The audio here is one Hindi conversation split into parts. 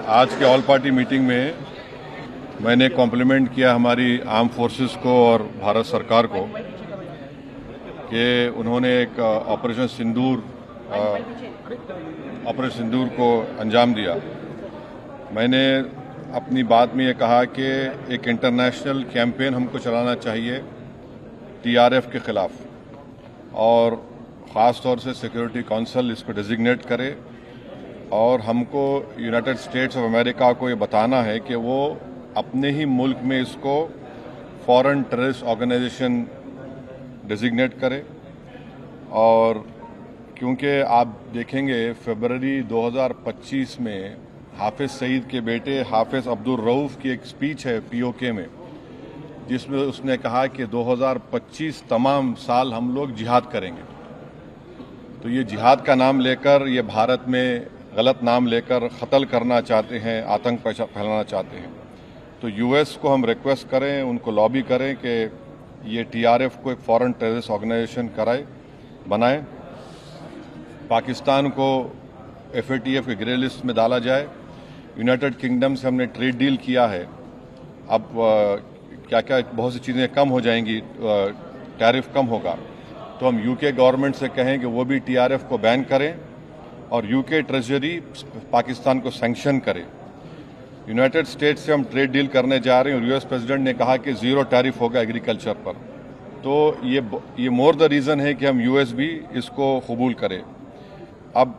आज के ऑल पार्टी मीटिंग में मैंने कॉम्प्लीमेंट किया हमारी आर्म फोर्सेस को और भारत सरकार को कि उन्होंने एक ऑपरेशन सिंदूर को अंजाम दिया। मैंने अपनी बात में ये कहा कि एक इंटरनेशनल कैंपेन हमको चलाना चाहिए टीआरएफ के खिलाफ, और ख़ास तौर से सिक्योरिटी काउंसिल इसको डिजिग्नेट करे और हमको यूनाइटेड स्टेट्स ऑफ अमेरिका को ये बताना है कि वो अपने ही मुल्क में इसको फॉरेन टेररिस्ट ऑर्गेनाइजेशन डिजिग्नेट करे। और क्योंकि आप देखेंगे फरवरी 2025 में हाफिज सईद के बेटे हाफिज अब्दुल रऊफ की एक स्पीच है पीओके में, जिसमें उसने कहा कि 2025 तमाम साल हम लोग जिहाद करेंगे। तो ये जिहाद का नाम लेकर, ये भारत में गलत नाम लेकर कत्ल करना चाहते हैं, आतंक फैलाना चाहते हैं। तो यूएस को हम रिक्वेस्ट करें, उनको लॉबी करें कि ये टीआरएफ को एक फॉरेन टेररिस्ट ऑर्गेनाइजेशन बनाए, पाकिस्तान को एफएटीएफ के ग्रे लिस्ट में डाला जाए। यूनाइटेड किंगडम से हमने ट्रेड डील किया है, अब क्या क्या बहुत सी चीज़ें कम हो जाएंगी, टैरिफ कम होगा। तो हम यूके गवर्नमेंट से कहें कि वो भी टीआरएफ को बैन करें और यूके ट्रेजरी पाकिस्तान को सैंक्शन करे। यूनाइटेड स्टेट्स से हम ट्रेड डील करने जा रहे हैं और यूएस प्रेसिडेंट ने कहा कि ज़ीरो टैरिफ होगा एग्रीकल्चर पर। तो ये मोर द रीज़न है कि हम यूएस भी इसको कबूल करें। अब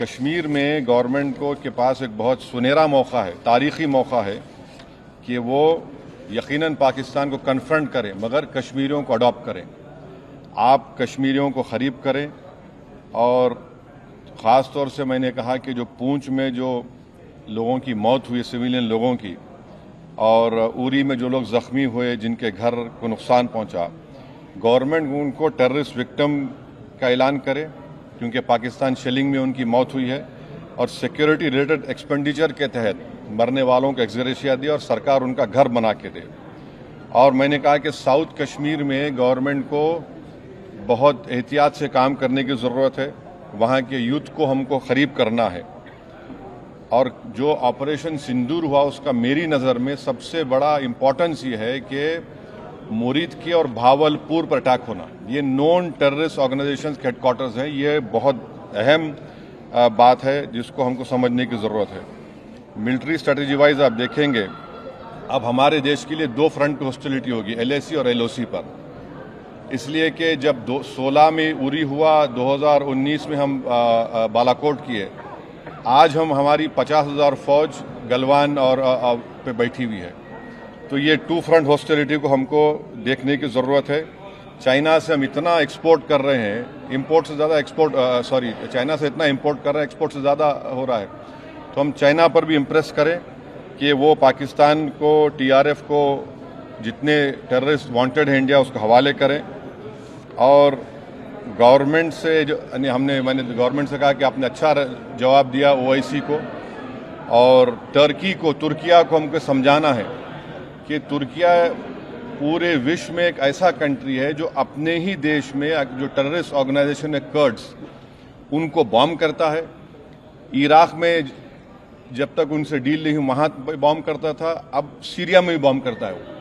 कश्मीर में गवर्नमेंट के पास एक बहुत सुनहरा मौका है, तारीखी मौका है कि वो यकीनन पाकिस्तान को कन्फ्रंट करें, मगर कश्मीरियों को अडॉप्ट करें। आप कश्मीरियों को करीब करें। और ख़ास तौर से मैंने कहा कि जो पूंछ में जो लोगों की मौत हुई, सिविलियन लोगों की, और उरी में जो लोग ज़ख्मी हुए, जिनके घर को नुकसान पहुंचा, गवर्नमेंट उनको टेररिस्ट विक्टिम का ऐलान करे, क्योंकि पाकिस्तान शेलिंग में उनकी मौत हुई है, और सिक्योरिटी रिलेटेड एक्सपेंडिचर के तहत मरने वालों को एक्सग्रेशिया दे और सरकार उनका घर बना के दे। और मैंने कहा कि साउथ कश्मीर में गवर्नमेंट को बहुत एहतियात से काम करने की ज़रूरत है, वहाँ के यूथ को हमको करीब करना है। और जो ऑपरेशन सिंदूर हुआ उसका मेरी नज़र में सबसे बड़ा इम्पोर्टेंस ये है कि मुरीद के और भावलपुर पर अटैक होना, ये नॉन टेररिस्ट ऑर्गेनाइजेशन के हेडक्वार्टर्स हैं। ये बहुत अहम बात है जिसको हमको समझने की ज़रूरत है। मिलिट्री स्ट्रेटजी वाइज आप देखेंगे अब हमारे देश के लिए दो फ्रंट हॉस्टिलिटी होगी, एलएसी और एलओसी पर। इसलिए कि जब 2016 में उरी हुआ, 2019 में हम बालाकोट किए, आज हमारी 50,000 फौज गलवान और पे बैठी हुई है। तो ये टू फ्रंट हॉस्टिलिटी को हमको देखने की ज़रूरत है। चाइना से हम इतना एक्सपोर्ट कर रहे हैं, इंपोर्ट से ज़्यादा चाइना से इतना इंपोर्ट कर रहे हैं, एक्सपोर्ट से ज़्यादा हो रहा है। तो हम चाइना पर भी इम्प्रेस करें कि वो पाकिस्तान को, टीआरएफ को, जितने टेररिस्ट वांटेड हैं इंडिया, उसको हवाले करें। और गवर्नमेंट से मैंने गवर्नमेंट से कहा कि आपने अच्छा जवाब दिया ओआईसी को और तुर्किया को हमको समझाना है कि तुर्किया पूरे विश्व में एक ऐसा कंट्री है जो अपने ही देश में जो टेररिस्ट ऑर्गेनाइजेशन है कर्ड्स, उनको बॉम्ब करता है। इराक में जब तक उनसे डील नहीं हुई वहाँ बॉम्ब करता था, अब सीरिया में भी बॉम्ब करता है वो।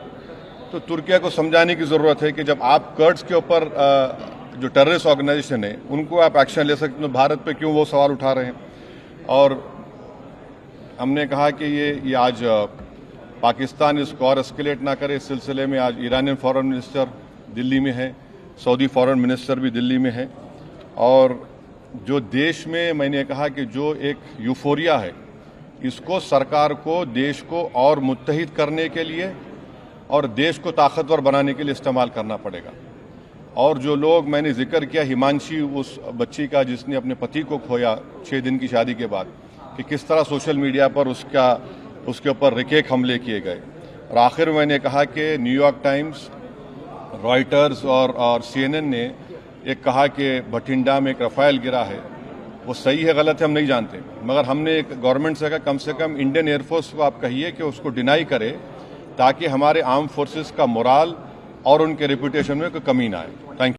तो तुर्किया को समझाने की ज़रूरत है कि जब आप कर्ड्स के ऊपर जो टेररिस्ट ऑर्गेनाइजेशन है उनको आप एक्शन ले सकते हैं, तो भारत पे क्यों वो सवाल उठा रहे हैं। और हमने कहा कि ये आज पाकिस्तान इसको और एस्केलेट ना करे। इस सिलसिले में आज ईरानियन फॉरेन मिनिस्टर दिल्ली में है, सऊदी फॉरेन मिनिस्टर भी दिल्ली में है। और जो देश में मैंने कहा कि जो एक यूफोरिया है, इसको सरकार को देश को और मुत्तहिद करने के लिए और देश को ताकतवर बनाने के लिए इस्तेमाल करना पड़ेगा। और जो लोग मैंने जिक्र किया, हिमांशी, उस बच्ची का जिसने अपने पति को खोया 6 दिन की शादी के बाद, कि किस तरह सोशल मीडिया पर उसके ऊपर रिकेक हमले किए गए। और आखिर मैंने कहा कि न्यूयॉर्क टाइम्स, रॉयटर्स और CNN ने एक कहा कि भटिंडा में एक रफाइल गिरा है। वो सही है गलत है हम नहीं जानते, मगर हमने एक गवर्नमेंट से कम इंडियन एयरफोर्स को आप कहिए कि उसको डिनाई करे, ताकि हमारे आर्म फोर्सेस का मोराल और उनके रेपुटेशन में कोई कमी ना आए। Thank you.